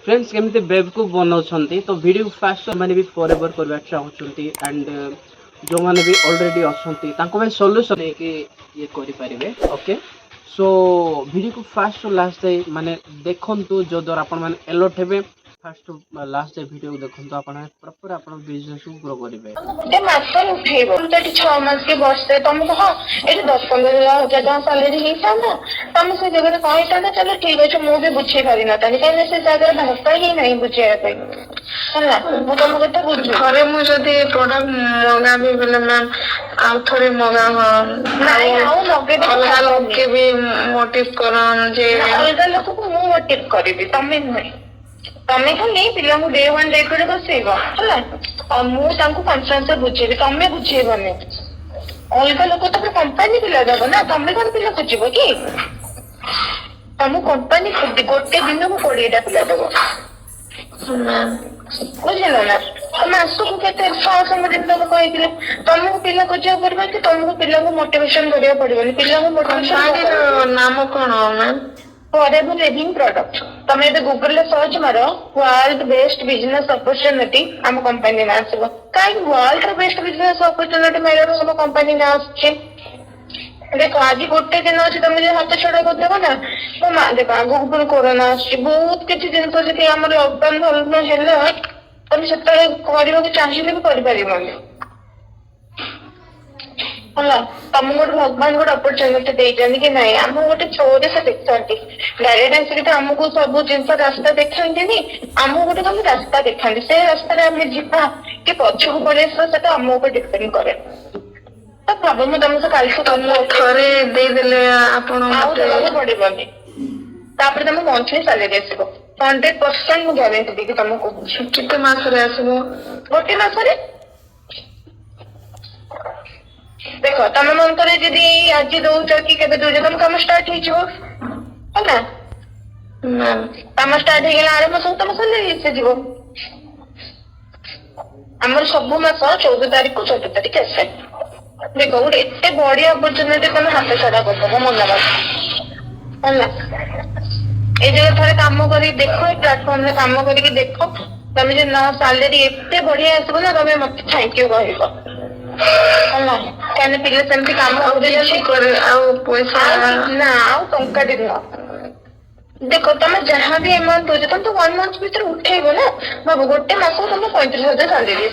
Friends केमती बेवकूफ बनाउछंती तो वीडियो फास्ट माने भी फॉरएवर करबा चाहउछंती एंड जो माने भी ऑलरेडी अछंती तांको में सॉल्यूशन है कि ये करि परिबे ओके सो वीडियो को फास्ट टू लास्ट जाए माने देखंतु जो द्वारा आपण माने अलर्ट हेबे फास्ट टू लास्ट जाए वीडियो देखंतु आपण प्रॉपर आपण बिजनेस को ग्रो करिवे ଗୋଟେ ମାସରେ ଉଠେଇବ ତ ଏଠି 6 ମାସ କି ବର୍ଷେ ତମକୁ ହଁ ଏଠି 10-15 ହଜାର ଟଙ୍କା ସାଲେରୀ ହେଇଥାନ୍ତା ତମେ ସେ ଜାଗାରେ କହିଥାନ୍ତା ଚାଲ ଠିକ ଅଛି ମୁଁ ବି ବୁଝେଇ ପାରିନଥାନ୍ତି କାହିଁକି ସେ ଜାଗାରେ ଭାଷା ହିଁ ନାହିଁ ବୁଝେଇବା ପାଇଁ ହେଲା ମୁଁ ତମ କଥା ବୁଝୁ ଥରେ ମୁଁ ଯଦି ପ୍ରଡକ୍ଟ ମଗାବି ବୋଲେ ମ୍ୟାମ୍ ଆଉ ଥରେ ମଗାବ ନାଇଁ ଆଉ ମଗେଇବି ଅଲଗା ଲୋକେ ବି ମୋଟିଭ କରନ୍ ଯେ ଅଲଗା ଲୋକକୁ ମୁଁ ମୋଟିଭ କରିବି ତମେ ନୁହେଁ ତମେ ଖାଲି ପିଲାଙ୍କୁ ଡେ 1 ଡେ 2 ରେ ବସେଇବ ହେଲା ମୁଁ ତାଙ୍କୁ କନଫରେନ୍ସରେ ବୁଝେଇବି ତମେ ବୁଝେଇବନି ଅଲଗା ଲୋକ ତ କମ୍ପାନୀ ପିଲା ଦବ ନା ତମେ କଣ ପିଲା ଖୋଜିବ କି ତମକୁ କମ୍ପାନୀ ଗୋଟେ ଦିନକୁ 20ଟା ପିଲା ଦବ ବୁଝିଲ ନା ମାସକୁ କେତେ 600 ଦିନ ତମେ କହିଥିଲେ ତମକୁ ପିଲା ଖୋଜିବାକୁ ପଡିବ କି ତମକୁ ପିଲାଙ୍କୁ ମୋଟିଭେସନ କରିବାକୁ ପଡିବନି ପିଲାଙ୍କୁ ମୋଟିଭେସନ ନାମ କଣ ମ୍ୟାମ୍ Forever Living Product तमे ଏବେ Google ରେ सर्च मारो वर्ल्ड बेस्ट बिजनेस अपॉर्चुनिटी हम कंपनी ना आसबो काई वर्ल्ड बेस्ट बिजनेस अपॉर्चुनिटी मेरे हम कंपनी ना आछे देखो आज गोटे दिन अछि तमे जे हाथ छोड़ा कर देबो ना तो मा देखो आगु पुनी कोरोना आछि बहुत किछि दिन तो जे हमर लॉकडाउन भल हेले तमे सेते करियो कि चाहिले भी करि परिबोनी ହେଲା ତମକୁ ଗୋଟେ ଭଗବାନ ଗୋଟେ ଅପରଚୁନିଟି ଦେଇଛନ୍ତି କି ନାଇଁ ଆମ ଗୋଟେ ଛୋରେ ସେ ଦେଖନ୍ତି ଡାଇରେକ୍ଟ ଆସିକି ତ ଆମକୁ ସବୁ ଜିନିଷ ରାସ୍ତା ଦେଖାନ୍ତିନି ଆମକୁ ଗୋଟେ ଖାଲି ରାସ୍ତା ଦେଖାନ୍ତି ସେ ରାସ୍ତାରେ ଆମେ ଯିବା କି ପଛକୁ ପଳେଇ ଆସିବା ସେଟା ଆମ ଉପରେ ଡିପେଣ୍ଡ କରେ ତ ଭାବ ମୁଁ ତମକୁ କାଲିଠୁ ତମ ଥରେ ଦେଇଦେଲେ ଆପଣ ଆଉ ଦେବାକୁ ପଡିବନି ତାପରେ ତମ ମନ୍ଥଲି ସାଲେରୀ ଆସିବ 100% ମୁଁ ଗ୍ୟାରେଣ୍ଟି ଦେଇକି ତମକୁ କହୁଛି କେତେ ମାସରେ ଆସିବ ଗୋଟେ ମାସରେ देख तुम मन कर आज दौच कि तुम कम स्टार्ट हो कम स्टार्ट आर मास तुम सैलरी आमर सब मास 14 तारीख को 14 तारीख आसे देख गोटे एत बढ़िया अपरचुनिटी तुम हाथ छड़ा कर मन बात ये जगह थे कम कर देख प्लाटफर्म कम करके देख तुम जो न सैलरी एत बढ़िया आसो ना तुम मत थैंक यू कह कहने पिले सेमती काम पैसा ना टंका देख तुम जहाँ भी अमाउंट हो तुम तो 1 मंथ भीतर उठेब ना बाबू गोटे मास तुम 35,000 सैलरी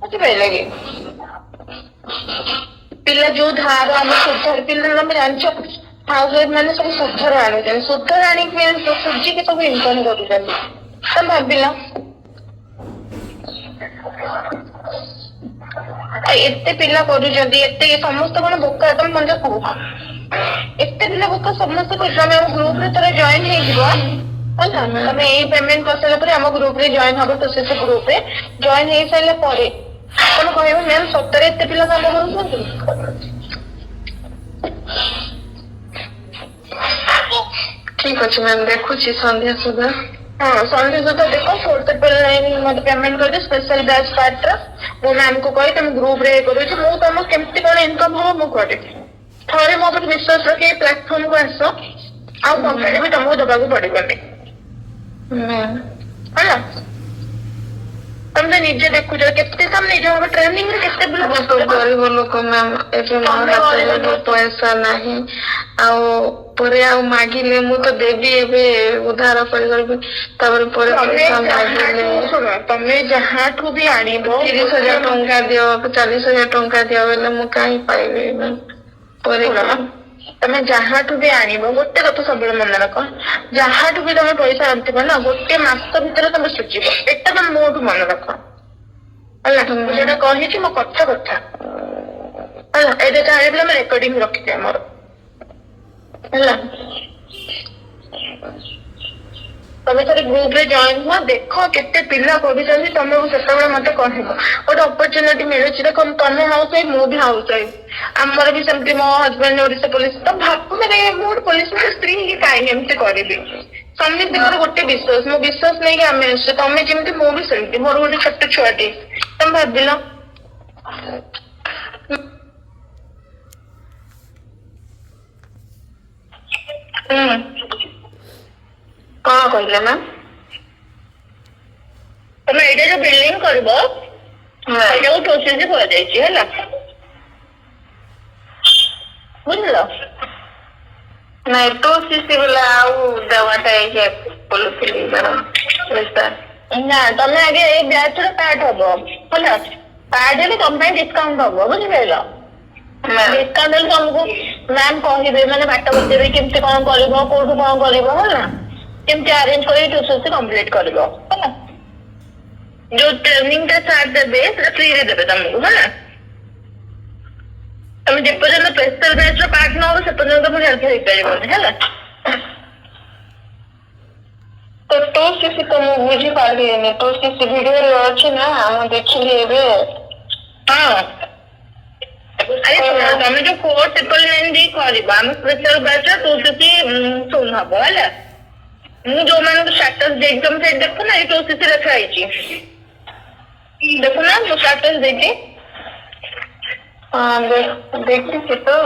बुझिपारे कि पिला जो धार आम सुधार पिला तुम जान हाउस वाइफ मैंने सब सुधार आणुचे सुधार आणिक सुझिक सब इनकम कर तुम भाविल एते पिला करूचंती एते समस्त कोन बोका तुम मन कुह एते पिला बोका समस्त को हम ग्रुप रे तरे जॉइन हे जीवो होला तमे ए पेमेंट करसला परे हम ग्रुप रे जॉइन हबो तो से ग्रुप रे जॉइन हे सैला परे कोन कहबो मैम सत्तरे एते पिला काम करूचंती ठीक अछि मैम देखुची संध्या सुधा हाँ संडे सुधा देखो 4th April मत पेमेंट कर दे स्पेशल बैच पार्ट मो मैम को कहि तुम ग्रुप रे करू छी मो तुम केमती कोन इनकम हो मो करे थरे मो पर विश्वास रखे प्लेटफॉर्म को आसो आ कंपनी भी तुमको दबा को पड़िबनी मैम होला तुम तो निजे देखु जो केते तुम निजे हम ट्रेनिंग रे केते बिल गरीब लोक मैम एके मां पैसा नहीं आ परे आ मागिले मु तो देवी एबे उधार करबे तबर परे पैसा मागिले तमे जहाठू भी आनिबो 30,000 टंका दियो 40,000 टंका दियो बेले मु काई पाइबे परे तमे जहाठू भी आनिबो गोटे कथा सब मन रख जहाठू भी तमे पैसा आनतिबो ना गोटे मास भीतर तमे सुचिबो एटा तुम मोठू मन रख होला तुम जेटा कहि छी मो कथा कथा होला एटा चाहे हम रेकॉर्डिंग रखि दे हमर होला तमे थोड़े ग्रुप रे जॉइन हुआ देखो केते पिला करूछन तमे सेतबे मते कहबो गोटे अपॉर्चुनिटी मिलुछि देखो तमे हाउस वाइफ मो भी हाउस वाइफ हमर भी सेमती मो हस्बैंड ओडिसा पुलिस तो भाबु माने मोर पुलिस में स्त्री ही काई एमते करबी समित दिगर गोटे विश्वास मो विश्वास नै कि आमे तमे जेमती मो भी सेमती मोर गोटे छोट छुआटी तम भाबिला कौन कहले मैम तुम एटा जो बिल्डिंग करबो एटा को प्रोसेस कर देछि हैला बुझलो नहीं तो सीसी वाला आउ दवाटा है बोलुଥିଲି पैसा ना तमे आगे ए बैच रो पार्ट हबो होला पार्ट हेले तुम पे डिस्काउंट हबो बुझिलेलो डिस्काउंट तुमको मैम कहिबे माने बाट बतेबे केमते कोन करबो कोठु कोन करबो होला केमते अरेंज करी प्रोसेस कंप्लीट करबो होला जो ट्रेनिंग का स्टार्ट देबे सेटा फ्री रे देबे तुमको होला तुम जे पर्यंत स्पेशल बैच रो पार्ट न हो से पर्यंत तुम हेल्प हेई परिबो होला तो सीसी तो मु बुझी पारबेनी तो सीसी वीडियो रे अछि ना हम देखिली एबे हां अरे तुम जो 4999 दी करबा हम स्पेशल बैच रो तो सीसी सुन हबो होला मु जो मान स्टेटस दे एकदम से देखो ना ये तो सीसी रखा है जी देखो ना जो स्टेटस देखे हाँ देखी थी तो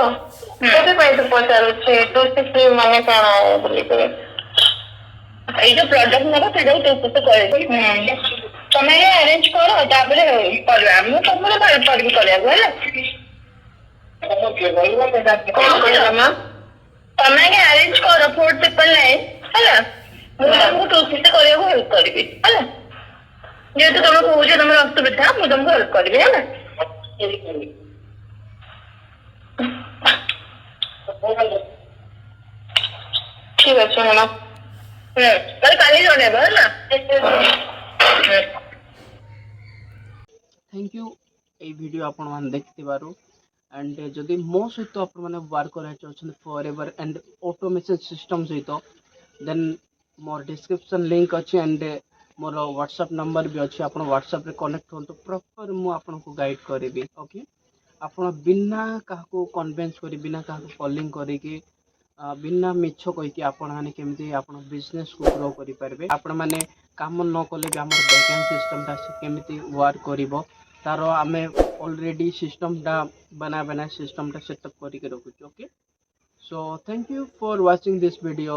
कैसे पैसे पहुंचारू छे तो सीसी माने काना है बोली करे এই যে প্রোডাক্ট নেব সেটাও তো করে তুমি অ্যারেঞ্জ করো তারপরে করবে আমি তোমার পারবি করে বুঝলে তুমি অ্যারেঞ্জ করো 4999 ହେଲା ମୁଁ ତମକୁ ପ୍ରୋସେସ କରିବାକୁ ହେଲ୍ପ କରିବି ହେଲା ଯେହେତୁ ତମେ କହୁଛ ତମର ଅସୁବିଧା ମୁଁ ତମକୁ ହେଲ୍ପ କରିବି ହେଲା ଠିକ ଅଛି ମ୍ୟାଡ଼ାମ তাহলে কালি জনাবো না थैंक यू এই ভিডিও ଆପଣ ମାନେ ଦେଖିଥିବାରୁ एंड जदि मो सहित आपण मैंने वर्क करना चाहते for ever and automation system सहित देन मोर डिस्क्रिप्शन लिंक अच्छी एंड मोर व्हाट्सएप नंबर भी अच्छी आप व्हाट्सएप रे कनेक्ट हो प्रॉपर मु आपको गाइड करी ओके आपण बिना क्या कन्वेन्स कर बिना क्या कॉलिंग करी बिना मिछ कहीकि आपण मैंने केमती आप बिजनेस को ग्रो करेंगे आपण मैंने काम न कले भी आम बैकएंड सिस्टमटा केमती वर्क कर तार आम ऑलरेडी सिस्टमटा बना सिस्टमटा सेटअप करके रखुचे okay so thank you for watching this video.